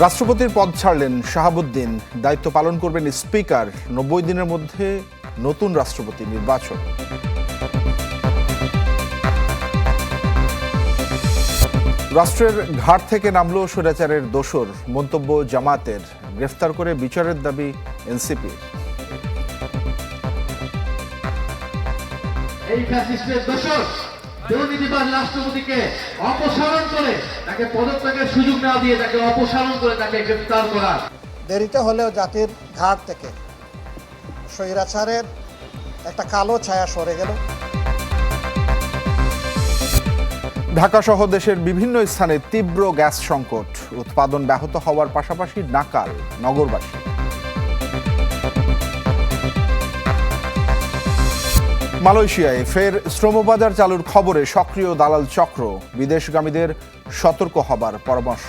রাষ্ট্রপতির পদ ছাড়লেন শাহাবুদ্দিন। দায়িত্ব পালন করবেন স্পিকার। ৯০ দিনের মধ্যে নতুন রাষ্ট্রপতি নির্বাচন। রাষ্ট্রের ঘাট থেকে নামল স্বৈরাচারের দোসর, মন্তব্য জামাতের। গ্রেফতার করে বিচারের দাবি এনসিপির। এই ফ্যাসিস্টের দোসর দুর্নীতিবাজ রাষ্ট্রপতিকে অপসারণ করে তাকে পদত্যাগের সুযোগ না দিয়ে তাকে অপসারণ করে তাকে গ্রেফতার করা। দেরিতে হলেও জাতির ঘাট থেকে স্বৈরাচারের একটা কালো ছায়া সরে গেল। ঢাকা সহ দেশের বিভিন্ন স্থানে তীব্র গ্যাস সংকট, উৎপাদন ব্যাহত হওয়ার পাশাপাশি নাকাল নগরবাসী। মালয়েশিয়ায় ফের শ্রমবাজার চালুর খবরে সক্রিয় দালাল চক্র, বিদেশগামীদের সতর্ক হবার পরামর্শ।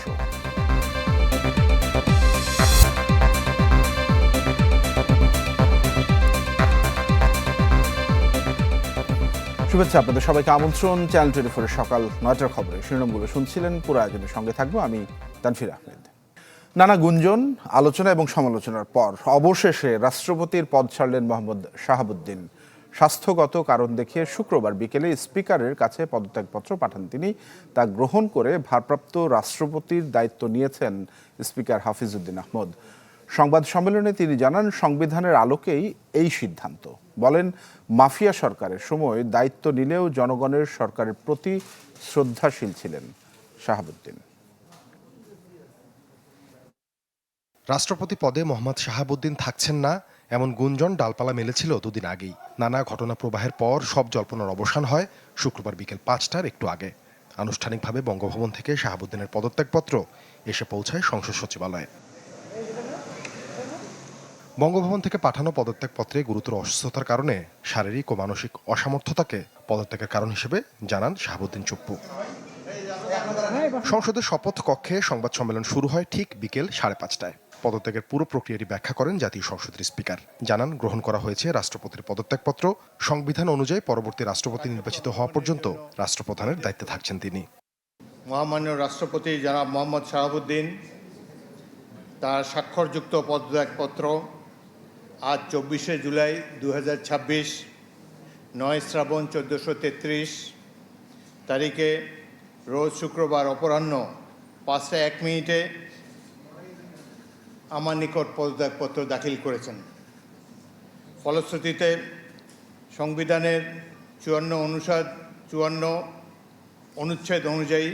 শুভেচ্ছা, আপনাদের সবাইকে আমন্ত্রণ চ্যানেল 24 সকাল 9টার খবরে। শিরোনামগুলো শুনছিলেন, পুরো আয়োজনের সঙ্গে থাকবো আমি তানফির আহমেদ। নানা গুঞ্জন, আলোচনা এবং সমালোচনার পর অবশেষে রাষ্ট্রপতির পদ ছাড়লেন মোহাম্মদ শাহাবুদ্দিন। স্বাস্থ্যগত কারণ দেখিয়ে শুক্রবার বিকেলে স্পিকারের কাছে পদত্যাগপত্র পাঠান তিনি। তা গ্রহণ করে ভারপ্রাপ্ত রাষ্ট্রপতির দায়িত্ব নিয়েছেন স্পিকার হাফিজউদ্দিন আহমদ। সংবাদ সম্মেলনে তিনি জানান, সংবিধানের আলোকেই এই সিদ্ধান্ত। বলেন, মাফিয়া সরকারের সময় দায়িত্ব নিলেও জনগণের সরকারের প্রতি শ্রদ্ধাশীল ছিলেন শাহাবুদ্দিন। রাষ্ট্রপতি পদে মোহাম্মদ শাহাবুদ্দিন থাকছেন না এমন গুঞ্জন ডালপালা মেলেছিল দুদিন আগেই। নানা ঘটনা প্রবাহের পর সব জল্পনার অবসান হয় শুক্রবার বিকেল 5টার একটু আগে। আনুষ্ঠানিকভাবে বঙ্গভবন থেকে শাহাবুদ্দিনের পদত্যাগপত্র এসে পৌঁছায় সংসদ সচিবালয়ে। বঙ্গভবন থেকে পাঠানো পদত্যাগপত্রে গুরুতর অসুস্থতার কারণে শারীরিক ও মানসিক অসামর্থ্যতাকে পদত্যাগের কারণ হিসেবে জানান শাহাবুদ্দিন চুপ্পু। সংসদের শপথ কক্ষে সংবাদ সম্মেলন শুরু হয় ঠিক বিকেল 5:30টায়। পদত্যাগের পুরো প্রক্রিয়াটি ব্যাখ্যা করেন জাতীয় সংসদের স্পিকার। জানান, গ্রহণ করা হয়েছে রাষ্ট্রপতির পদত্যাগপত্র। সংবিধান অনুযায়ী পরবর্তী রাষ্ট্রপতি নির্বাচিত হওয়া পর্যন্ত রাষ্ট্রপ্রধানের দায়িত্বে থাকছেন তিনি। মহামান্য রাষ্ট্রপতি জনাব মোহাম্মদ শাহাবুদ্দিন তার স্বাক্ষরযুক্ত পদত্যাগপত্র আজ 24শে জুলাই 2026 9 শ্রাবণ 1433 তারিখে রোজ শুক্রবার অপরাহ্ন 5:01 আমার নিকট পদত্যাগপত্র দাখিল করেছেন। ফলশ্রুতিতে সংবিধানের 54 অনুচ্ছেদ অনুযায়ী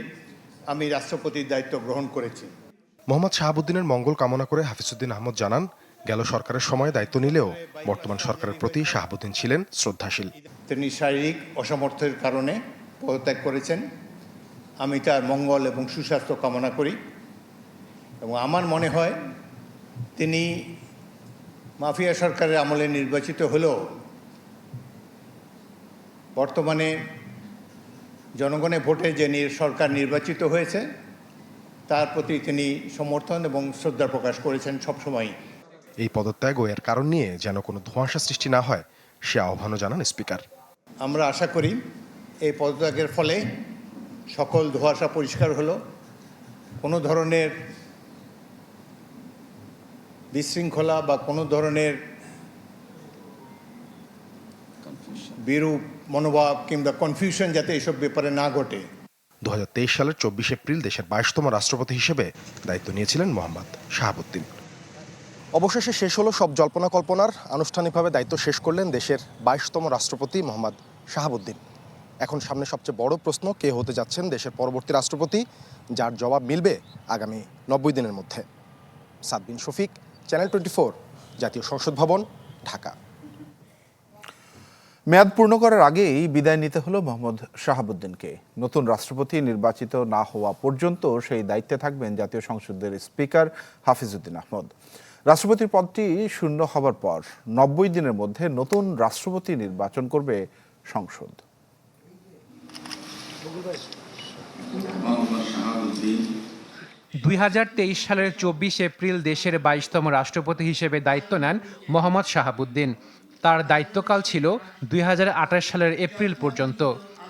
আমি রাষ্ট্রপতির দায়িত্ব গ্রহণ করেছি। মোহাম্মদ শাহাবুদ্দিনের মঙ্গল কামনা করে হাফিজউদ্দিন আহমদ জানান, গেল সরকারের সময় দায়িত্ব নিলেও বর্তমান সরকারের প্রতি শাহাবুদ্দিন ছিলেন শ্রদ্ধাশীল। তিনি শারীরিক অসামর্থ্যের কারণে পদত্যাগ করেছেন। আমি তার মঙ্গল এবং সুস্বাস্থ্য কামনা করি এবং আমার মনে হয় তিনি মাফিয়া সরকারের আমলে নির্বাচিত হলেও বর্তমানে জনগণের ভোটে যে সরকার নির্বাচিত হয়েছে তার প্রতি তিনি সমর্থন এবং শ্রদ্ধা প্রকাশ করেছেন সবসময়। এই পদত্যাগ ও এর কারণ নিয়ে যেন কোনো ধোঁয়াশা সৃষ্টি না হয় সে আহ্বানও জানান স্পিকার। আমরা আশা করি এই পদত্যাগের ফলে সকল ধোঁয়াশা পরিষ্কার হলো, কোনো ধরনের বিশৃঙ্খলা বা কোনো ধরনের বিরূপ মনোভাব কিংবা কনফিউশন যাতে এসব ব্যাপারে না ঘটে। 2023 সালের 24 এপ্রিল দেশের 22তম রাষ্ট্রপতি হিসেবে দায়িত্ব নিয়েছিলেন মোহাম্মদ শাহাবুদ্দিন। অবশেষে শেষ হলো সব জল্পনা কল্পনার। আনুষ্ঠানিকভাবে দায়িত্ব শেষ করলেন দেশের 22তম রাষ্ট্রপতি মোহাম্মদ শাহাবুদ্দিন। এখন সামনে সবচেয়ে বড় প্রশ্ন, কে হতে যাচ্ছেন দেশের পরবর্তী রাষ্ট্রপতি, যার জবাব মিলবে আগামী 90 দিনের মধ্যে। সাদবিন শফিক, চ্যানেল 24, জাতীয় সংসদ ভবন, ঢাকা। মেয়াদ পূর্ণ করার আগেই বিদায় নিতে হলো মোহাম্মদ শাহাবুদ্দিনকে। নতুন রাষ্ট্রপতি নির্বাচিত না হওয়া পর্যন্ত সেই দায়িত্বে থাকবেন জাতীয় সংসদের স্পিকার হাফিজউদ্দিন আহমদ। রাষ্ট্রপতির পদটি শূন্য হবার পর 90 দিনের মধ্যে নতুন রাষ্ট্রপতি নির্বাচন করবে সংসদ। 2023 সালের 24 এপ্রিল দেশের 22তম রাষ্ট্রপতি হিসেবে দায়িত্ব নেন মোহাম্মদ শাহাবুদ্দিন। তার দায়িত্বকাল ছিল 2028 সালের এপ্রিল পর্যন্ত।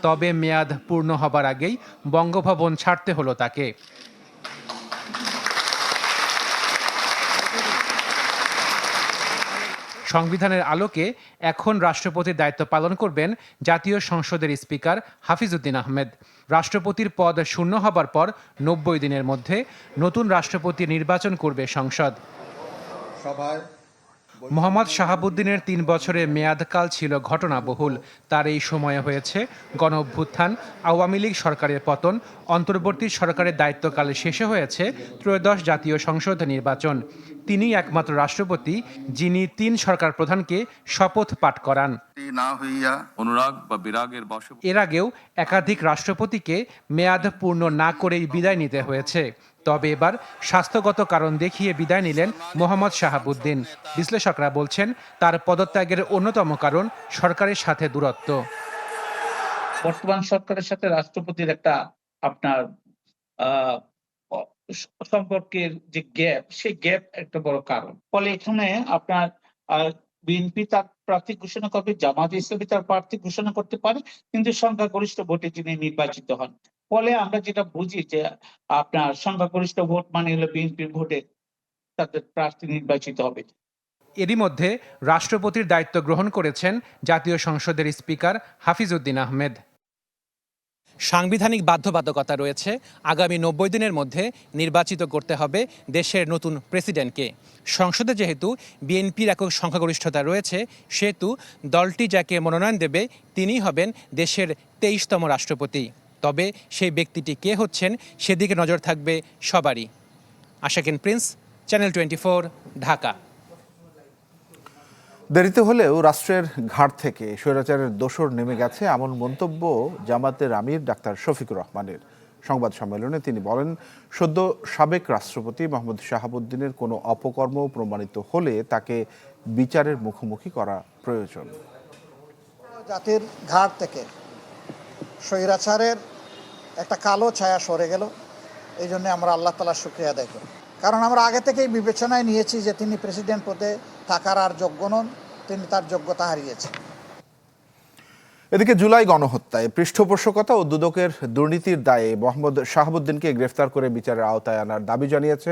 তবে মেয়াদ পূর্ণ হবার আগেই বঙ্গভবন ছাড়তে হলো তাকে। সংবিধানের আলোকে এখন রাষ্ট্রপতির দায়িত্ব পালন করবেন জাতীয় সংসদের স্পিকার হাফিজউদ্দিন আহমেদ। রাষ্ট্রপতির পদ শূন্য হবার পর ৯০ দিনের মধ্যে নতুন রাষ্ট্রপতি নির্বাচন করবে সংসদ। মোহাম্মদ শাহাবুদ্দিনের ৩ বছরের মেয়াদকাল ছিল ঘটনাবহুল। তার এই সময়ে হয়েছে গণঅভ্যুত্থান, আওয়ামী লীগ সরকারের পতন, অন্তর্বর্তী সরকারের দায়িত্বকাল শেষে হয়েছে ত্রয়োদশ জাতীয় সংসদ নির্বাচন। তিনিই একমাত্র রাষ্ট্রপতি যিনি ৩ সরকার প্রধানকে শপথ পাঠ করান। অনুরাগ বা বিরাগের বশে এর আগেও একাধিক রাষ্ট্রপতিকে মেয়াদ পূর্ণ না করেই বিদায় নিতে হয়েছে। তবে এবার স্বাস্থ্যগত কারণ দেখিয়ে বিদায় নিলেন মোহাম্মদ শাহাবুদ্দিন। বিশ্লেষকরা বলছেন তার পদত্যাগের অন্যতম কারণ সরকারের সাথে দূরত্ব। বর্তমান সরকারের সাথে রাষ্ট্রপতির একটা আপনার সম্পর্কের যে গ্যাপ, সেই গ্যাপ একটা বড় কারণ। ফলে এখানে আপনার বিএনপি তার প্রার্থী ঘোষণা করবে, জামায়াতে ইসলামী তার প্রার্থী ঘোষণা করতে পারে, কিন্তু সংখ্যাগরিষ্ঠ ভোটে যিনি নির্বাচিত হন। ফলে আমরা যেটা বুঝি যে আপনার সংখ্যাগরিষ্ঠ ভোট মানে হলো বিএনপির ভোটে তাদের প্রার্থী নির্বাচিত হবে। এরই মধ্যে রাষ্ট্রপতির দায়িত্ব গ্রহণ করেছেন জাতীয় সংসদের স্পিকার হাফিজউদ্দিন আহমেদ। সাংবিধানিক বাধ্যবাধকতা রয়েছে, আগামী ৯০ দিনের মধ্যে নির্বাচিত করতে হবে দেশের নতুন প্রেসিডেন্টকে। সংসদে যেহেতু বিএনপির একক সংখ্যাগরিষ্ঠতা রয়েছে, সেহেতু দলটি যাকে মনোনয়ন দেবে তিনিই হবেন দেশের ২৩তম রাষ্ট্রপতি। তবে সেই ব্যক্তিটি কে হচ্ছেন সেদিকে নজর থাকবে সবারই। আশাকিন প্রিন্স, চ্যানেল 24, ঢাকা। দেরিতে হলেও রাষ্ট্রের ঘাট থেকে স্বৈরাচারের দোসর নেমে গেছে এমন মন্তব্য জামাতের আমির ডাক্তার শফিকুর রহমানের। সংবাদ সম্মেলনে তিনি বলেন, সদ্য সাবেক রাষ্ট্রপতি মোহাম্মদ শাহাবুদ্দিনের কোনো অপকর্ম প্রমাণিত হলে তাকে বিচারের মুখোমুখি করা প্রয়োজন। জাতির ঘাট থেকে স্বৈরাচারের একটা কালো ছায়া সরে গেল, এই জন্য আমরা আল্লাহ তাআলার শুকরিয়া আদায় করি। কারণ আমরা আগে থেকেই বিবেচনায় নিয়েছি যে তিনি প্রেসিডেন্ট পদে থাকার আর যোগ্য নন, তিনি তার যোগ্যতা হারিয়েছেন। এদিকে জুলাই গণহত্যায় পৃষ্ঠপোষকতা ও দুদকের দুর্নীতির দায়ে মোহাম্মদ শাহাবুদ্দিনকে গ্রেফতার করে বিচারের আওতায় আনার দাবি জানিয়েছে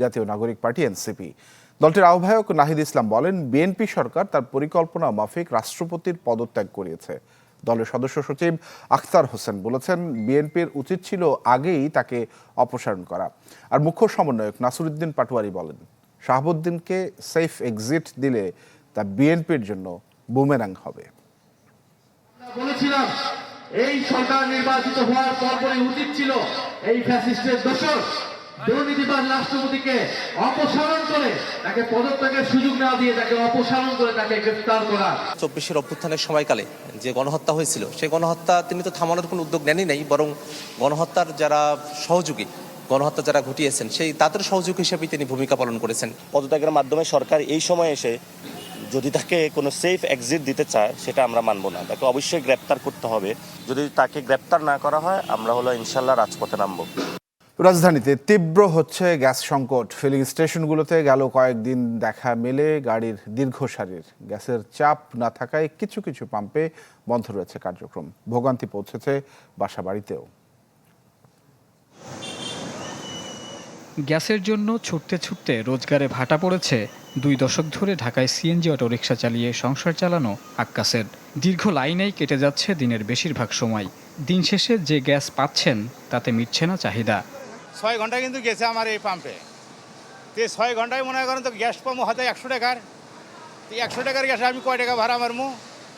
জাতীয় নাগরিক পার্টি এনসিপি। দলটির আহ্বায়ক নাহিদ ইসলাম বলেন, বিএনপি সরকার তার পরিকল্পনা মাফিক রাষ্ট্রপতির পদত্যাগ করিয়েছে। দলের সদস্য সচিব আখতার হোসেন বলেছেন, বিএনপির উচিত ছিল আগেই তাকে অপসারণ করা। আর মুখ্য সমন্বয়ক নাসিরউদ্দিন পাটোয়ারি বলেন, শাহাবুদ্দিনকে সেফ এক্সিট দিলে তা বিএনপির জন্য বুমেরাং হবে। বলেছিলাম এই সরকার নির্বাচিত হওয়ার পরপরই উচিত ছিল এই ফ্যাসিস্টের দোসর দুর্নীতিবাজ রাষ্ট্রপতিকে অপসারণ করে তাকে পদত্যাগের সুযোগ না দিয়ে তাকে অপসারণ করে তাকে গ্রেফতার করা। ২৪ অভ্যুত্থানের সময়কালে যে গণহত্যা হয়েছিল, সেই গণহত্যা তিনি তো থামানোর কোনো উদ্যোগ নেনই নাই, বরং গণহত্যার যারা সহযোগী, গণহত্যা যারা ঘটিয়েছেন সেই তাদের সহযোগী হিসেবে তিনি ভূমিকা পালন করেছেন। পদত্যাগের মাধ্যমে সরকার এই সময় এসে যদি তাকে কোনো সেফ এক্সিট দিতে চায়, সেটা আমরা মানব না। তাকে অবশ্যই গ্রেপ্তার করতে হবে। যদি তাকে গ্রেপ্তার না করা হয়, আমরা ইনশাল্লাহ রাজপথে নামব। রাজধানীতে তীব্র হচ্ছে গ্যাস সংকট। ফিলিং স্টেশনগুলোতে গেল কয়েকদিন দেখা মেলে গাড়ির দীর্ঘ সারির। গ্যাসের চাপ না থাকায় কিছু কিছু পাম্পে বন্ধ রয়েছে কার্যক্রম। ভোগান্তি পৌঁছেছে বাসা বাড়িতেও। গ্যাসের জন্য ছুটতে ছুটতে রোজগারে ভাটা পড়েছে 2 দশক ধরে ঢাকায় সিএনজি অটোরিকশা চালিয়ে সংসার চালানো আক্কাসের। দীর্ঘ লাইনেই কেটে যাচ্ছে দিনের বেশিরভাগ সময়। দিন শেষে যে গ্যাস পাচ্ছেন তাতে মিটছে না চাহিদা। 6 ঘন্টা কিন্তু গেছে আমার এই পাম্পে। তো 6 ঘন্টায় মনে করেন তো গ্যাস পাম্প হয়তো 100 টাকার। তো 100 টাকার গ্যাসে আমি কয় টাকা ভাড়া মারবো?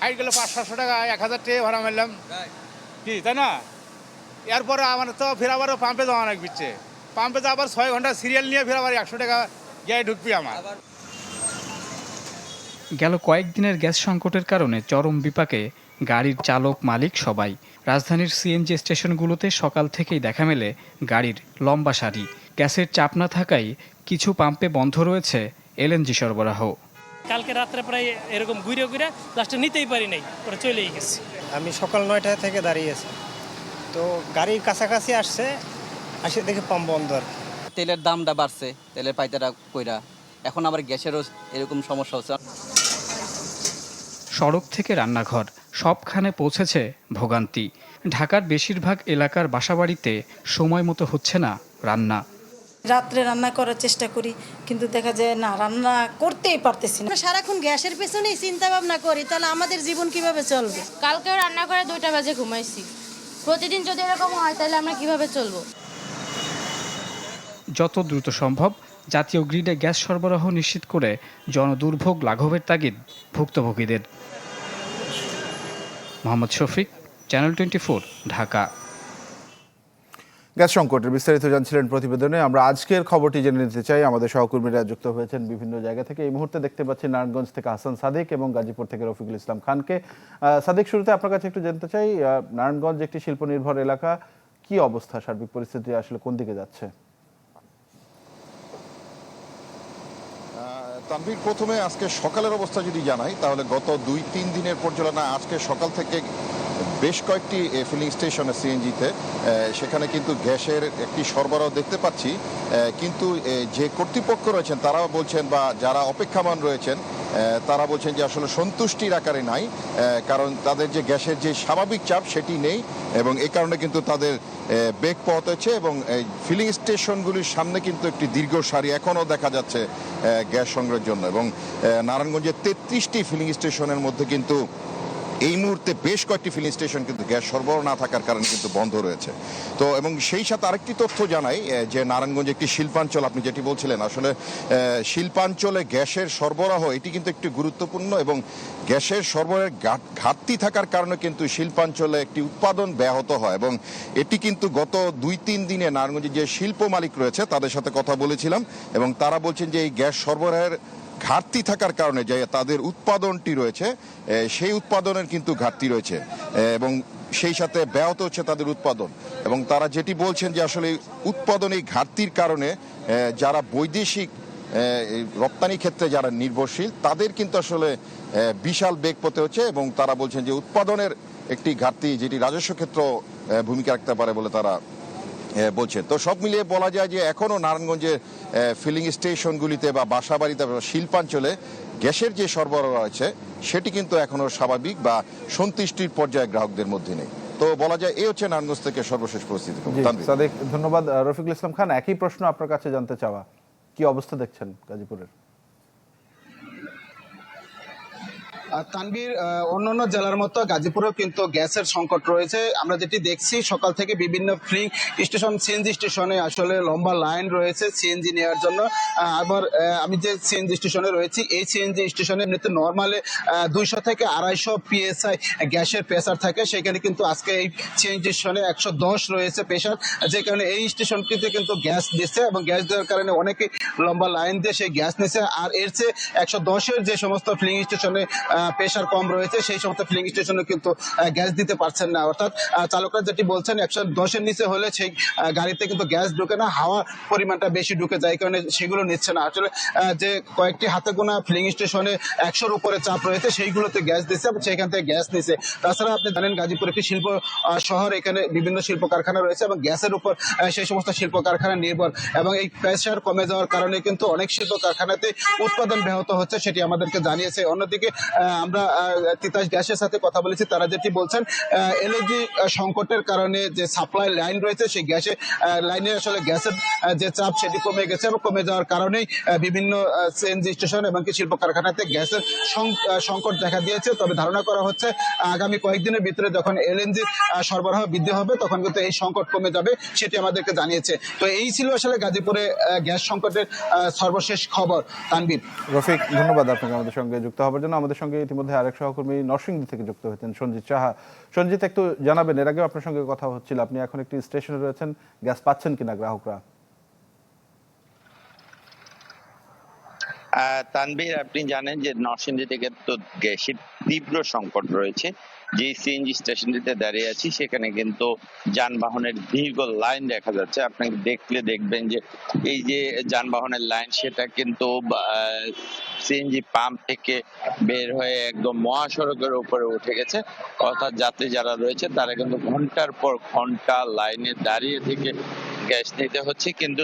হাইট গেলে 500-700 টাকা, 1000 টাকা ভাড়া মারলাম, কি তাই না? এরপরে আমার তো ফের আবারও পাম্পে যাওয়া অনেক বিচ্ছে। পাম্পে তো আবার 6 ঘন্টা সিরিয়াল নিয়ে ফের আবার 100 টাকা গ্যাস ঢুকবি আমার। গেল কয়েকদিনের গ্যাস সংকটের কারণে চরম বিপাকে গাড়ির চালক, মালিক সবাই। রাজধানীর সিএনজি স্টেশনগুলোতে সকাল থেকেই দেখা মেলে গাড়ির লম্বা সারি। গ্যাসের চাপ না থাকায় কিছু পাম্পে বন্ধ রয়েছে এলএনজি সরবরাহ। কালকে রাত্রে প্রায় এরকম ঘুরে ঘুরে লাস্টে নিতেই পারি নাই, পরে চলেই গেছি। আমি সকাল 9টা থেকে দাঁড়িয়ে আছি, তো গাড়ির কাছাকাছি আসছে, আসে দেখে পাম্প বন্ধ। আর তেলের দামটা বাড়ছে, তেলের পাইতারা কইরা, এখন আবার গ্যাসেরও এরকম সমস্যা হচ্ছে। সড়ক থেকে রান্নাঘর সবখানে পৌঁছেছে ভোগান্তি। ঢাকার বেশিরভাগ এলাকার বাসাবাড়িতে সময় মতো হচ্ছে না রান্না। রাত্রে রান্না করার চেষ্টা করি, কিন্তু দেখা যায় না, রান্না করতেই পারতেছি না। সারাক্ষণ গ্যাসের পেছনেই চিন্তা ভাবনা করি, তাহলে আমাদের জীবন কিভাবে চলবে? কালকেও রান্না করে 2টা বাজে ঘুমাইছি। প্রতিদিন যদি এরকম হয় তাহলে আমরা কিভাবে চলবো? যত দ্রুত সম্ভব জাতীয় গ্রিডে গ্যাস সরবরাহ নিশ্চিত করে জনদুর্ভোগ লাঘবের তাগিদ ভুক্তভোগীদের। মোহাম্মদ শফিক, চ্যানেল 24, ঢাকা। গ্যাস সংকটের বিস্তারিত জানছিলেন প্রতিবেদনে। আমরা আজকের খবরটি জেনে নিতে চাই। আমাদের সহকর্মীরা যুক্ত হয়েছেন বিভিন্ন জায়গা থেকে। এই মুহূর্তে দেখতে পাচ্ছি নারায়ণগঞ্জ থেকে হাসান সাদিক এবং গাজীপুর থেকে রফিকুল ইসলাম খানকে। সাদিক, শুরুতে আপনার কাছে একটু জানতে চাই, নারায়ণগঞ্জ একটি শিল্প নির্ভর এলাকা, কি অবস্থা, সার্বিক পরিস্থিতি আসলে কোন দিকে যাচ্ছে? তানভীর, প্রথমে আজকে সকালের অবস্থা যদি জানাই, তাহলে গত 2-3 দিনের পর্যালোচনা আজকে সকাল থেকে বেশ কয়েকটি ফিলিং স্টেশনে সিএনজিতে সেখানে কিন্তু গ্যাসের একটি সরবরাহ দেখতে পাচ্ছি, কিন্তু যে কর্তৃপক্ষ রয়েছেন তারাও বলছেন, বা যারা অপেক্ষামান রয়েছেন তারা বলছেন যে আসলে সন্তুষ্টির আকারে নাই, কারণ তাদের যে গ্যাসের যে স্বাভাবিক চাপ সেটি নেই, এবং এই কারণে কিন্তু তাদের বেগ পথ হচ্ছে, এবং ফিলিং স্টেশনগুলির সামনে কিন্তু একটি দীর্ঘ সারি এখনও দেখা যাচ্ছে গ্যাস সংগ্রহের জন্য। এবং নারায়ণগঞ্জের 33টি ফিলিং স্টেশনের মধ্যে কিন্তু এই মুহূর্তে বেশ কয়েকটি ফিলিং স্টেশন কিন্তু গ্যাস সরবরাহ না থাকার কারণে কিন্তু বন্ধ রয়েছে। তো এবং সেই সাথে আরেকটি তথ্য জানাই যে নারায়ণগঞ্জ একটি শিল্পাঞ্চল, আপনি যেটি বলছিলেন, আসলে শিল্পাঞ্চলে গ্যাসের সরবরাহ এটি কিন্তু একটি গুরুত্বপূর্ণ, এবং গ্যাসের সরবরাহের ঘাটতি থাকার কারণে কিন্তু শিল্পাঞ্চলে একটি উৎপাদন ব্যাহত হয়, এবং এটি কিন্তু গত 2-3 দিনে নারায়ণগঞ্জে যে শিল্প মালিক রয়েছে তাদের সাথে কথা বলেছিলাম, এবং তারা বলছেন যে এই গ্যাস সরবরাহের ঘাটতি থাকার কারণে যে তাদের উৎপাদনটি রয়েছে সেই উৎপাদনের কিন্তু ঘাটতি রয়েছে, এবং সেই সাথে ব্যাহত হচ্ছে তাদের উৎপাদন। এবং তারা যেটি বলছেন যে আসলে উৎপাদন এই ঘাটতির কারণে যারা বৈদেশিক রপ্তানি ক্ষেত্রে যারা নির্ভরশীল তাদের কিন্তু আসলে বিশাল বেগ পেতে হচ্ছে, এবং তারা বলছেন যে উৎপাদনের একটি ঘাটতি যেটি রাজস্ব ক্ষেত্র ভূমিকা রাখতে পারে বলে তারা বলছেন। তো সব মিলিয়ে বলা যায় যে এখনও নারায়ণগঞ্জের ফিলিং স্টেশনগুলিতে বা বাসাবাড়িতে শিল্পাঞ্চলে গ্যাসের যে সরবরাহ আছে সেটি কিন্তু এখনও স্বাভাবিক বা সন্তুষ্টির পর্যায়ে গ্রাহকদের মধ্যে নেই। তো বলা যায় এই হচ্ছে নারায়ণগঞ্জ থেকে সর্বশেষ পরিস্থিতি। সাদিক, ধন্যবাদ। রফিকুল ইসলাম খান, একই প্রশ্ন আপনার কাছে জানতে চাওয়া, কি অবস্থা দেখছেন গাজীপুরের? তানভীর, অন্যান্য জেলার মতো গাজীপুরেও কিন্তু গ্যাসের সংকট রয়েছে। আমরা যেটি দেখছি সকাল থেকে বিভিন্ন ফিলিং স্টেশন, সিএনজি স্টেশনে আসলে লম্বা লাইন রয়েছে সিএনজি নেওয়ার জন্য। আবার আমি যে সিএনজি স্টেশনে রয়েছি, এই সিএনজি স্টেশনে এমনিতে নর্মালে 200 থেকে 250 PSI গ্যাসের প্রেসার থাকে, সেখানে কিন্তু আজকে এই সিএনজি স্টেশনে 110 রয়েছে প্রেসার, যে কারণে এই স্টেশনটিতে কিন্তু গ্যাস দিচ্ছে, এবং গ্যাস দেওয়ার কারণে অনেকে লম্বা লাইন দিয়ে সেই গ্যাস নিচ্ছে। আর এর চেয়ে 110-এর যে সমস্ত ফিলিং স্টেশনে প্রেসার কম রয়েছে সেই সমস্ত ফিলিং স্টেশনে কিন্তু গ্যাস দিতে পারছেন না, অর্থাৎ চালকরা যেটি বলছেন 110-এর নিচে হলে সেই গাড়িতে কিন্তু গ্যাস ঢুকে না, হাওয়ার পরিমাণটা বেশি ঢুকে যায়, কারণে সেগুলো নিচ্ছে না। আসলে যে কয়েকটি হাতে গোনা ফিলিং স্টেশনে 100-র উপরে চাপ রয়েছে সেইগুলোতে গ্যাস দিচ্ছে, এবং সেখান থেকে গ্যাস নিচ্ছে। তাছাড়া আপনি জানেন গাজীপুর একটি শিল্প শহর, এখানে বিভিন্ন শিল্প কারখানা রয়েছে, এবং গ্যাসের উপর সেই সমস্ত শিল্প কারখানা নির্ভর, এবং এই প্রেসার কমে যাওয়ার কারণে কিন্তু অনেক শিল্প কারখানাতে উৎপাদন ব্যাহত হচ্ছে, সেটি আমাদেরকে জানিয়েছে। অন্যদিকে আমরা তিতাস গ্যাসের সাথে কথা বলেছি, তারা যেটি বলছেন এলএনজি সংকটের কারণে যে সাপ্লাই লাইন রয়েছে সেই গ্যাসের লাইনে আসলে গ্যাসের যে চাপ সেটি কমে গেছে, এবং কমে যাওয়ার কারণেই বিভিন্ন সিএনজি স্টেশন এবং শিল্প কারখানাতে গ্যাসের সংকট দেখা দিয়েছে। তবে ধারণা করা হচ্ছে আগামী কয়েকদিনের ভিতরে যখন এলএনজি সরবরাহ বৃদ্ধি হবে তখন কিন্তু এই সংকট কমে যাবে, সেটি আমাদেরকে জানিয়েছে। তো এই ছিল আসলে গাজীপুরে গ্যাস সংকটের সর্বশেষ খবর। তানভীর, রফিক, ধন্যবাদ আপনাকে আমাদের সঙ্গে যুক্ত হওয়ার জন্য। আমাদের সঙ্গে ইতিমধ্যে আরেক সহকর্মী নরসিংদী থেকে যুক্ত হয়েছেন, সঞ্জিত সাহা। সঞ্জিত, একটু জানাবেন, এর আগেও আপনার সঙ্গে কথা হচ্ছিল, আপনি এখন একটি স্টেশনে রয়েছেন, গ্যাস পাচ্ছেন কিনা গ্রাহকরা? তানভীর, আপনি জানেন যে নরসিংদী থেকে তো গ্যাসের তীব্র সংকট রয়েছে। যে সিএনজি স্টেশনটিতে দাঁড়িয়ে আছি সেখানে কিন্তু যানবাহনের দীর্ঘ লাইন দেখা যাচ্ছে। আপনি দেখলে দেখবেন যে এই যে যানবাহনের লাইন সেটা কিন্তু সিএনজি পাম্প থেকে বের হয়ে একদম মহাসড়কের উপরে উঠে গেছে, অর্থাৎ যাত্রী যারা রয়েছে তারা কিন্তু ঘন্টার পর ঘন্টা লাইনে দাঁড়িয়ে থেকে গ্যাস নিতে হচ্ছে। কিন্তু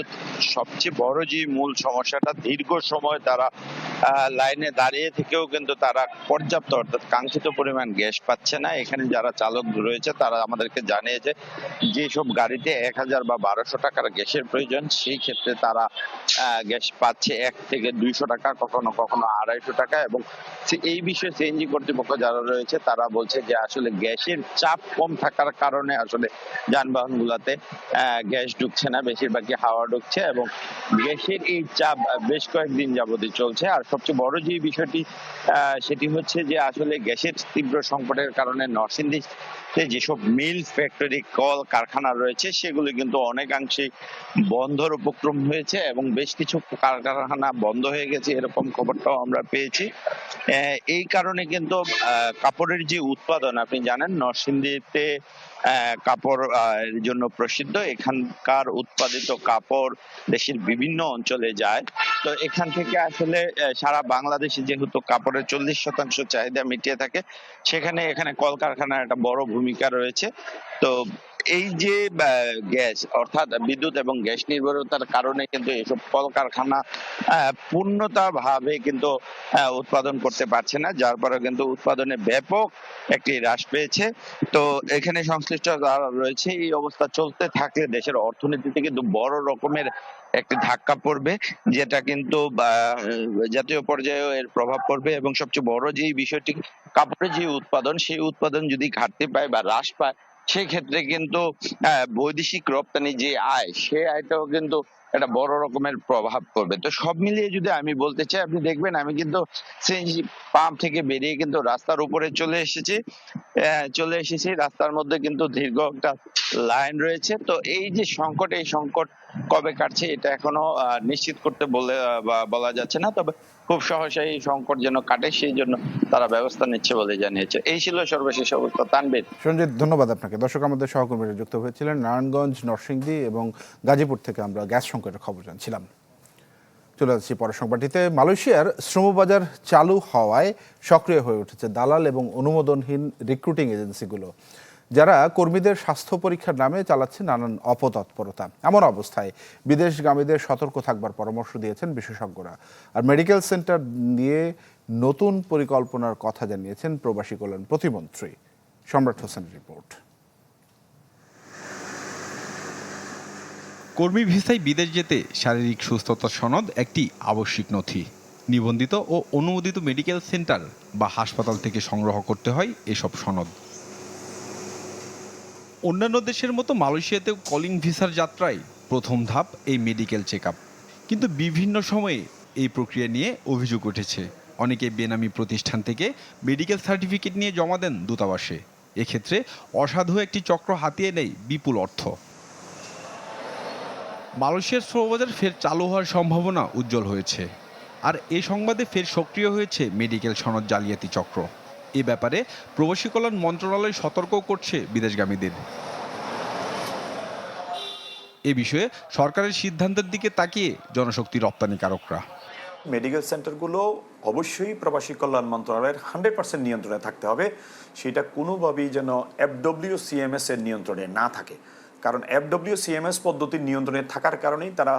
সবচেয়ে বড় যে মূল সমস্যাটা, দীর্ঘ সময় তারা লাইনে দাঁড়িয়ে থেকেও কিন্তু তারা পর্যাপ্ত অর্থাৎ কাঙ্ক্ষিত পরিমাণ গ্যাস পাচ্ছে না। এখানে যারা চালক রয়েছে তারা আমাদেরকে জানিয়েছে যেসব গাড়িতে 1000 বা 1200 টাকার গ্যাসের প্রয়োজন, সেই ক্ষেত্রে তারা গ্যাস পাচ্ছে 1 থেকে 200 টাকা, কখনো কখনো 250 টাকা। এবং এই বিষয়ে সিএনজি কর্তৃপক্ষ যারা রয়েছে তারা বলছে যে আসলে গ্যাসের চাপ কম থাকার কারণে আসলে যানবাহন গুলাতে গ্যাস ঢুকছে না, বেশিরভাগই হাওয়া ঢুকছে এবং গ্যাসের এই চাপ বেশ কয়েকদিন যাবতই চলছে। আর সবচেয়ে বড় যে বিষয়টি সেটি হচ্ছে যে আসলে গ্যাসের তীব্র সংকটের কারণে নরসিংদীতে যেসব মিল, ফ্যাক্টরি, কল কারখানা রয়েছে সেগুলো কিন্তু অনেকাংশে বন্ধর উপক্রম হয়েছে এবং বেশ কিছু কারখানা বন্ধ হয়ে গেছে, এরকম খবরটাও আমরা পেয়েছি। এই কারণে কিন্তু কাপড়ের যে উৎপাদন, আপনি জানেন নরসিংদীতে কাপড় এর জন্য প্রসিদ্ধ। এখানকার উৎপাদিত কাপড় দেশের বিভিন্ন অঞ্চলে যায়। তো এখান থেকে আসলে সারা বাংলাদেশে যেহেতু কাপড়ের 40% চাহিদা মিটিয়ে থাকে, সেখানে এখানে কলকারখানার একটা বড় ভূমিকা রয়েছে। তো এই যে গ্যাস অর্থাৎ বিদ্যুৎ এবং গ্যাস নির্ভরতার কারণে কিন্তু এসব কলকারখানা পূর্ণতা ভাবে কিন্তু উৎপাদন করতে পারছে না, যার ফলে কিন্তু উৎপাদনে ব্যাপক একটি হ্রাস পেয়েছে। তো এখানে সংশ্লিষ্ট যারা রয়েছে এই অবস্থা চলতে থাকলে দেশের অর্থনীতিতে কিন্তু বড় রকমের একটি ধাক্কা পড়বে, যেটা কিন্তু জাতীয় পর্যায়েও এর প্রভাব পড়বে। এবং সবচেয়ে বড় যে বিষয়টি, কাপড়ের যে উৎপাদন, সেই উৎপাদন যদি ঘাটতি পায় বা হ্রাস পায়, সেই ক্ষেত্রে কিন্তু বৈদেশিক রপ্তানি যে আয়, সে আয়টাও কিন্তু একটা বড় রকমের প্রভাব পড়বে। তো সব মিলিয়ে যদি আমি বলতে চাই, আপনি দেখবেন আমি কিন্তু সিএনজি পাম্প থেকে বেরিয়ে কিন্তু রাস্তার উপরে চলে এসেছি। রাস্তার মধ্যে কিন্তু দীর্ঘ একটা লাইন রয়েছে। তো এই যে সংকট, এই সংকট কবে কাটছে এটা এখনো নিশ্চিত করতে বলা যাচ্ছে না, তবে খুব সহসাই এই সংকট যেন কাটে সেই জন্য তারা ব্যবস্থা নিচ্ছে বলে জানিয়েছে। এই ছিল সর্বশেষ অবস্থা। তানভীর। সঞ্জিত, ধন্যবাদ আপনাকে। দর্শক, আমাদের সহকর্মীরা যুক্ত হয়েছিলেন নারায়ণগঞ্জ, নরসিংদী এবং গাজীপুর থেকে আমরা গ্যাস সংকটের খবর জানছিলাম। চলে যাচ্ছি পরের সংবাদটিতে। মালয়েশিয়ার শ্রমবাজার চালু হওয়ায় সক্রিয় হয়ে উঠেছে দালাল এবং অনুমোদনহীন রিক্রুটিং এজেন্সিগুলো, যারা কর্মীদের স্বাস্থ্য পরীক্ষার নামে চালাচ্ছে নানান অপতৎপরতা। এমন অবস্থায় বিদেশগামীদের সতর্ক থাকবার পরামর্শ দিয়েছেন বিশেষজ্ঞরা। আর মেডিকেল সেন্টার নিয়ে নতুন পরিকল্পনার কথা জানিয়েছেন প্রবাসী কল্যাণ প্রতিমন্ত্রী। সম্রাট হোসেনের রিপোর্ট। কর্মী ভিসায় বিদেশ যেতে শারীরিক সুস্থতা সনদ একটি আবশ্যিক নথি। নিবন্ধিত ও অনুমোদিত মেডিকেল সেন্টার বা হাসপাতাল থেকে সংগ্রহ করতে হয় এসব সনদ। অন্যান্য দেশের মতো মালয়েশিয়াতেও কলিং ভিসার যাত্রায় প্রথম ধাপ এই মেডিকেল চেকআপ। কিন্তু বিভিন্ন সময়ে এই প্রক্রিয়া নিয়ে অভিযোগ উঠেছে। অনেকে বেনামি প্রতিষ্ঠান থেকে মেডিকেল সার্টিফিকেট নিয়ে জমা দেন দূতাবাসে। এক্ষেত্রে অসাধু একটি চক্র হাতিয়ে নেয় বিপুল অর্থ। মালয়েশিয়ার শ্রমবাজার ফের চালু হওয়ার সম্ভাবনা উজ্জ্বল হয়েছে। আর এই সংবাদে ফের সক্রিয় হয়েছে মেডিকেল সনদ জালিয়াতি চক্র। এ ব্যাপারে প্রবাসী কল্যাণ মন্ত্রণালয় সতর্ক করছে বিদেশগামীদের। এ বিষয়ে সরকারের সিদ্ধান্তের দিকে তাকিয়ে জনশক্তি রপ্তানিকারকরা। মেডিকেল সেন্টারগুলো অবশ্যই প্রবাসী কল্যাণ মন্ত্রণালয়ের 100% নিয়ন্ত্রণে থাকতে হবে। সেটা কোনোভাবেই যেন FWCMS এর নিয়ন্ত্রণে না থাকে, কারণ FWCMS পদ্ধতির নিয়ন্ত্রণে থাকার কারণেই তারা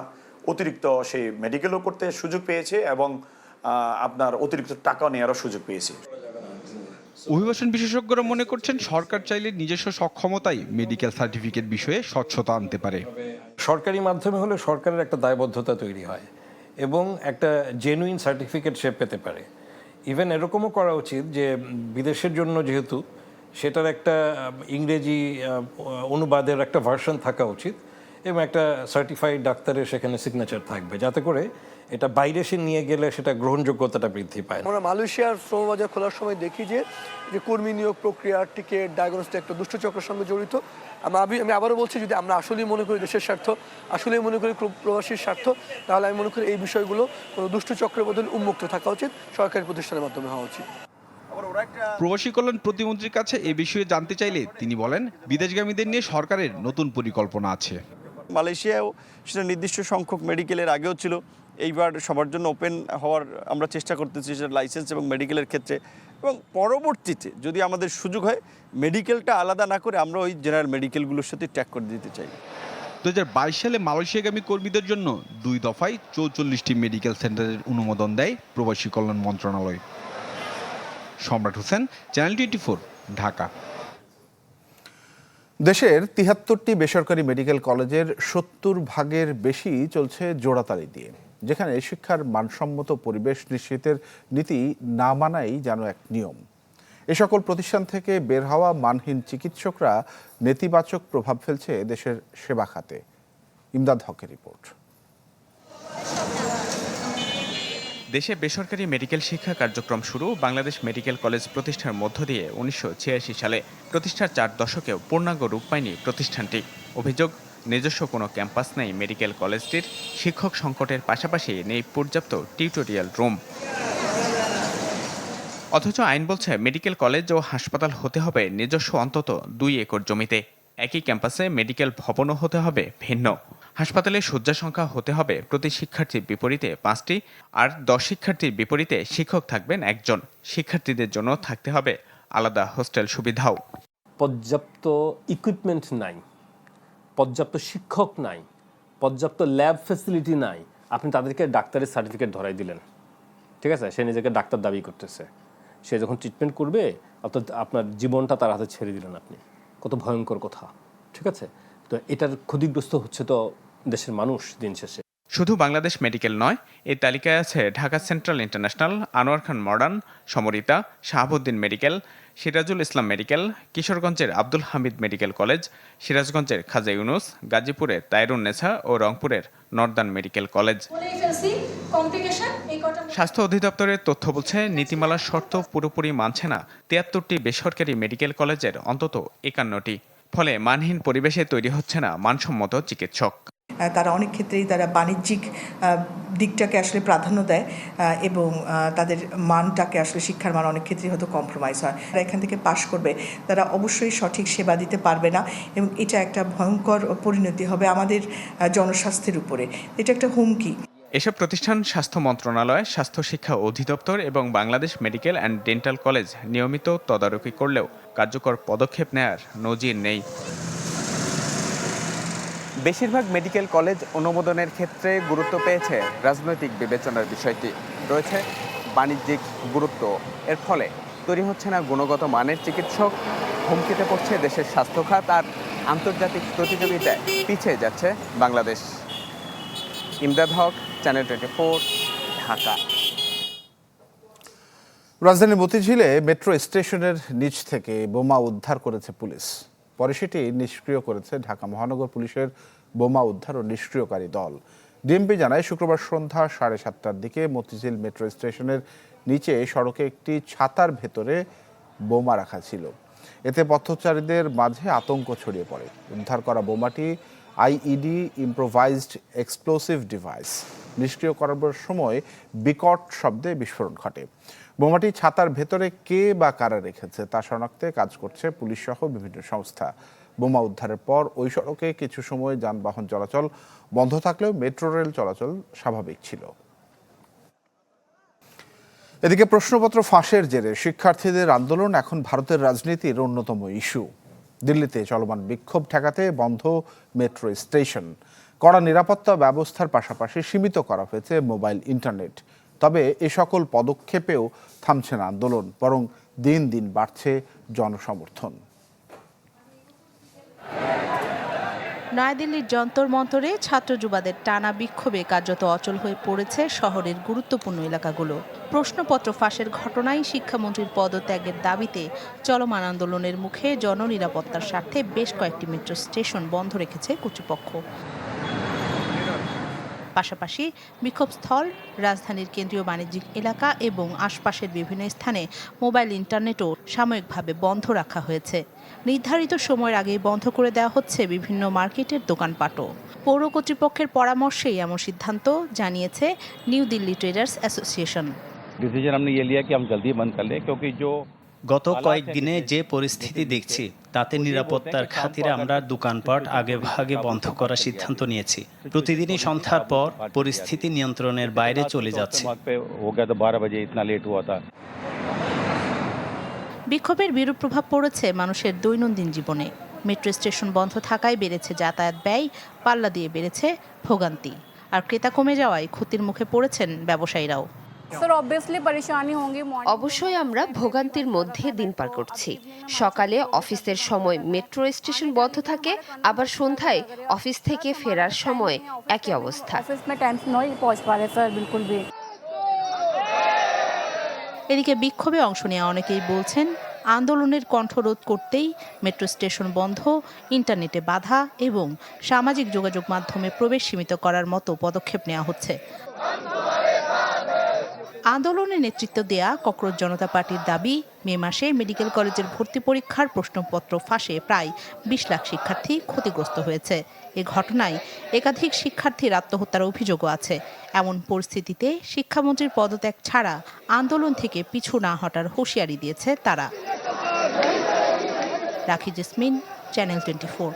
অতিরিক্ত সেই মেডিকেলও করতে সুযোগ পেয়েছে এবং আপনার অতিরিক্ত টাকা নেওয়ারও সুযোগ পেয়েছে। অভিবাসন বিশেষজ্ঞরা মনে করছেন সরকার চাইলে নিজস্ব সক্ষমতায় মেডিকেল সার্টিফিকেট বিষয়ে স্বচ্ছতা আনতে পারে। সরকারি মাধ্যমে হলে সরকারের একটা দায়বদ্ধতা তৈরি হয় এবং একটা জেনুইন সার্টিফিকেট সে পেতে পারে। ইভেন এরকমও করা উচিত যে বিদেশের জন্য যেহেতু সেটার একটা ইংরেজি অনুবাদের একটা ভার্সন থাকা উচিত এবং একটা সার্টিফাইড ডাক্তারের সেখানে সিগনেচার থাকবে, যাতে করে এটা বাইরে সে নিয়ে গেলে সেটা গ্রহণযোগ্যতাটা বৃদ্ধি পায়। আমরা মালয়েশিয়ার শ্রমবাজার খোলার সময় দেখি যে কর্মী নিয়োগ প্রক্রিয়া, টিকিট, ডায়াগনস্টিক একটা দুষ্টচক্রের সঙ্গে জড়িত। আমি আবারও বলছি, যদি আমরা আসলেই মনে করি দেশের স্বার্থ, আসলেই মনে করি প্রবাসীর স্বার্থ, তাহলে আমি মনে করি এই বিষয়গুলো কোনো দুষ্টচক্রের বদলে উন্মুক্ত থাকা উচিত, সরকারি প্রতিষ্ঠানের মাধ্যমে হওয়া উচিত। প্রবাসী কল্যাণ প্রতিমন্ত্রীর কাছে এ বিষয়ে জানতে চাইলে তিনি বলেন, বিদেশগামীদের নিয়ে সরকারের নতুন পরিকল্পনা আছে। মালয়েশিয়াও সেটা নির্দিষ্ট সংখ্যক মেডিকেলের আগেও ছিল, এইবার সবার জন্য ওপেন হওয়ার আমরা চেষ্টা করতেছি, সেটা লাইসেন্স এবং মেডিকেলের ক্ষেত্রে। এবং পরবর্তীতে যদি আমাদের সুযোগ হয় মেডিকেলটা আলাদা না করে আমরা ওই জেনারেল মেডিকেলগুলোর সাথে ট্যাগ করে দিতে চাই। 2022 সালে মালয়েশিয়াগামী কর্মীদের জন্য 2 দফায় 44টি মেডিকেল সেন্টারের অনুমোদন দেয় প্রবাসী কল্যাণ মন্ত্রণালয়। সম্রাট হোসেন, চ্যানেল 24, ঢাকা। দেশের 73টি বেসরকারি মেডিকেল কলেজের 70% বেশি চলছে জোড়াতালি দিয়ে, যেখানে শিক্ষার মানসম্মত পরিবেশ নিশ্চিতের নীতি না মানাই যেন এক নিয়ম। এ সকল প্রতিষ্ঠান থেকে বের হওয়া মানহীন চিকিৎসকরা নেতিবাচক প্রভাব ফেলছে দেশের সেবা খাতে। ইমদাদ হকের রিপোর্ট। দেশে বেসরকারি মেডিকেল শিক্ষা কার্যক্রম শুরু বাংলাদেশ মেডিকেল কলেজ প্রতিষ্ঠার মধ্য দিয়ে 1986 সালে। প্রতিষ্ঠার 4 দশকেও পূর্ণাঙ্গ রূপ পায়নি প্রতিষ্ঠানটি। অভিযোগ, নিজস্ব কোনো ক্যাম্পাস নেই মেডিকেল কলেজটির, শিক্ষক সংকটের পাশাপাশি নেই পর্যাপ্ত টিউটোরিয়াল রুম। অথচ আইন বলছে মেডিকেল কলেজ ও হাসপাতাল হতে হবে নিজস্ব অন্তত 2 একর জমিতে। একই ক্যাম্পাসে মেডিকেল ভবনও হতে হবে ভিন্ন। হাসপাতালে শয্যা সংখ্যা হতে হবে প্রতি শিক্ষার্থীর বিপরীতে 5টি, আর 10 শিক্ষার্থীর বিপরীতে শিক্ষক থাকবেন 1 জন। শিক্ষার্থীদের জন্য থাকতে হবে আলাদা হোস্টেল সুবিধাও। পর্যাপ্ত ইকুইপমেন্ট নাই, পর্যাপ্ত শিক্ষক নাই, পর্যাপ্ত ল্যাব ফ্যাসিলিটি নাই। আপনি তাদেরকে ডাক্তারের সার্টিফিকেট ধরাই দিলেন, ঠিক আছে? সে নিজেকে ডাক্তার দাবি করতেছে। সে যখন ট্রিটমেন্ট করবে আপনার জীবনটা তার হাতে ছেড়ে দিলেন আপনি। কত ভয়ঙ্কর কথা, ঠিক আছে? তো এটার ক্ষতিগ্রস্ত হচ্ছে তো দেশের মানুষ দিন শেষে। শুধু বাংলাদেশ মেডিকেল নয়, এই তালিকায় আছে ঢাকা সেন্ট্রাল ইন্টারন্যাশনাল, আনোয়ার খান modern, Samorita, Shahabuddin medical, Sirajul Islam medical, কিশোরগঞ্জের আব্দুল হামিদ মেডিকেল কলেজ, সিরাজগঞ্জের খাজা ইউনুস, গাজীপুরের তাইরুন নেসা ও রংপুরের নর্দার্ন মেডিকেল কলেজ। স্বাস্থ্য অধিদপ্তরের তথ্য বলছে, নীতিমালার শর্ত পুরোপুরি মানছে না 73টি বেসরকারি মেডিকেল কলেজের অন্তত 51টি। ফলে মানহীন পরিবেশে তৈরি হচ্ছে না মানসম্মত চিকিৎসক। তারা অনেক ক্ষেত্রেই তারা বাণিজ্যিক দিকটাকে আসলে প্রাধান্য দেয় এবং তাদের মানটাকে আসলে শিক্ষার মান অনেক ক্ষেত্রেই হয়তো কম্প্রোমাইজ হয়। তারা এখান থেকে পাশ করবে, তারা অবশ্যই সঠিক সেবা দিতে পারবে না এবং এটা একটা ভয়ঙ্কর পরিণতি হবে আমাদের জনস্বাস্থ্যের উপরে। এটা একটা হুমকি। এসব প্রতিষ্ঠান স্বাস্থ্য মন্ত্রণালয়, স্বাস্থ্য শিক্ষা অধিদপ্তর এবং Bangladesh medical and dental college নিয়মিত তদারকি করলেও কার্যকর পদক্ষেপ নেয়ার নজির নেই। বেশিরভাগ মেডিকেল কলেজ অনুমোদনের ক্ষেত্রে গুরুত্ব পেয়েছে রাজনৈতিক বিবেচনার বিষয়টি, রয়েছে বাণিজ্যিক গুরুত্ব। এর ফলে তৈরি হচ্ছে না গুণগত মানের চিকিৎসক, হুমকিতে পড়ছে দেশের স্বাস্থ্য খাত, আর আন্তর্জাতিক প্রতিযোগিতায় পিছিয়ে যাচ্ছে বাংলাদেশ। ইমদাদ হক, চ্যানেল 24, ঢাকা। রাজধানীর মতিঝিলে মেট্রো স্টেশনের নিচ থেকে বোমা উদ্ধার করেছে পুলিশ। পরে সেটি নিষ্ক্রিয় করেছে ঢাকা মহানগর পুলিশের বোমা উদ্ধার ও নিষ্ক্রিয়কারী দল। ডিএমপি জানায়, শুক্রবার সন্ধ্যা 7:30টার দিকে মতিঝিল মেট্রো স্টেশনের নিচে সড়কে একটি ছাতার ভেতরে বোমা রাখা ছিল। এতে পথচারীদের মাঝে আতঙ্ক ছড়িয়ে পড়ে। উদ্ধার করা বোমাটি আইইডি, ইম্প্রোভাইজড এক্সপ্লোসিভ ডিভাইস। নিষ্ক্রিয় করার সময় বিকট শব্দে বিস্ফোরণ ঘটে। বোমাটি ছাতার ভেতরে কে বা কারা রেখেছে তা শনাক্তে কাজ করছে পুলিশ সহ বিভিন্ন সংস্থা। বোমা উদ্ধারের পর ওই সড়কে কিছু সময় যানবাহন চলাচল বন্ধ থাকলেও মেট্রো রেল চলাচল স্বাভাবিক ছিল। এদিকে প্রশ্নপত্র ফাঁসের জেরে শিক্ষার্থীদের আন্দোলন এখন ভারতের রাজনীতির অন্যতম ইস্যু। দিল্লিতে চলমান বিক্ষোভ ঠেকাতে বন্ধ মেট্রো স্টেশন। কড়া নিরাপত্তা ব্যবস্থার পাশাপাশি সীমিত করা হয়েছে মোবাইল ইন্টারনেট। তবে এ সকল পদক্ষেপেও থামছে না আন্দোলন, বরং দিন দিন বাড়ছে জনসমর্থন। নয়াদিল্লির যন্তর মন্তরে ছাত্র যুবাদের টানা বিক্ষোভে কার্যত অচল হয়ে পড়েছে শহরের গুরুত্বপূর্ণ এলাকাগুলো। প্রশ্নপত্র ফাঁসের ঘটনায় শিক্ষামন্ত্রীর পদত্যাগের দাবিতে চলমান আন্দোলনের মুখে জননিরাপত্তার স্বার্থে বেশ কয়েকটি মেট্রো স্টেশন বন্ধ রেখেছে কর্তৃপক্ষ। পাশাপাশি বিক্ষোভস্থল, রাজধানীর কেন্দ্রীয় বাণিজ্যিক এলাকা এবং আশপাশের বিভিন্ন স্থানে মোবাইল ইন্টারনেটও সাময়িকভাবে বন্ধ রাখা হয়েছে। নির্ধারিত সময়ের আগেই বন্ধ করে দেওয়া হচ্ছে বিভিন্ন মার্কেটের দোকানপাটও। পৌর কর্তৃপক্ষের পরামর্শেই এমন সিদ্ধান্ত জানিয়েছে new Delhi traders association. Decision हमने ये लिया कि हम जल्दी बंद कर लें क्योंकि जो গত কয়েকদিনে যে পরিস্থিতি দেখছি তাতে নিরাপত্তার খাতিরে আমরা দোকানপাট আগে ভাগে বন্ধ করার সিদ্ধান্ত নিয়েছি। প্রতিদিনই সন্ধ্যার পর পরিস্থিতি নিয়ন্ত্রণের বাইরে চলে যাচ্ছে। বিক্ষোভের বিরূপ প্রভাব পড়েছে মানুষের দৈনন্দিন জীবনে। মেট্রো স্টেশন বন্ধ থাকায় বেড়েছে যাতায়াত ব্যয়, পাল্লা দিয়ে বেড়েছে ভোগান্তি। আর ক্রেতা কমে যাওয়ায় ক্ষতির মুখে পড়েছেন ব্যবসায়ীরাও। অবশ্যই আমরা ভোগান্তির মধ্যে দিন পার করছি। সকালে অফিসের সময় মেট্রো স্টেশন বন্ধ থাকে, আবার সন্ধ্যায় অফিস থেকে ফেরার সময় একই অবস্থা। এদিকে বিক্ষোভে অংশ নেওয়া অনেকেই বলছেন, আন্দোলনের কণ্ঠরোধ করতেই মেট্রো স্টেশন বন্ধ, ইন্টারনেটে বাধা এবং সামাজিক যোগাযোগ মাধ্যমে প্রবেশ সীমিত করার মতো পদক্ষেপ নেওয়া হচ্ছে। আন্দোলনে নেতৃত্ব দেয়া ককরোচ জনতা পার্টির দাবি, মে মাসে মেডিকেল কলেজের ভর্তি পরীক্ষার প্রশ্নপত্র ফাঁসে প্রায় 20 লাখ শিক্ষার্থী ক্ষতিগ্রস্ত হয়েছে। এ ঘটনায় একাধিক শিক্ষার্থীর আত্মহত্যার অভিযোগও আছে। এমন পরিস্থিতিতে শিক্ষামন্ত্রীর পদত্যাগ ছাড়া আন্দোলন থেকে পিছু না হটার হুঁশিয়ারি দিয়েছে তারা। রাখি জেসমিন, চ্যানেল 24।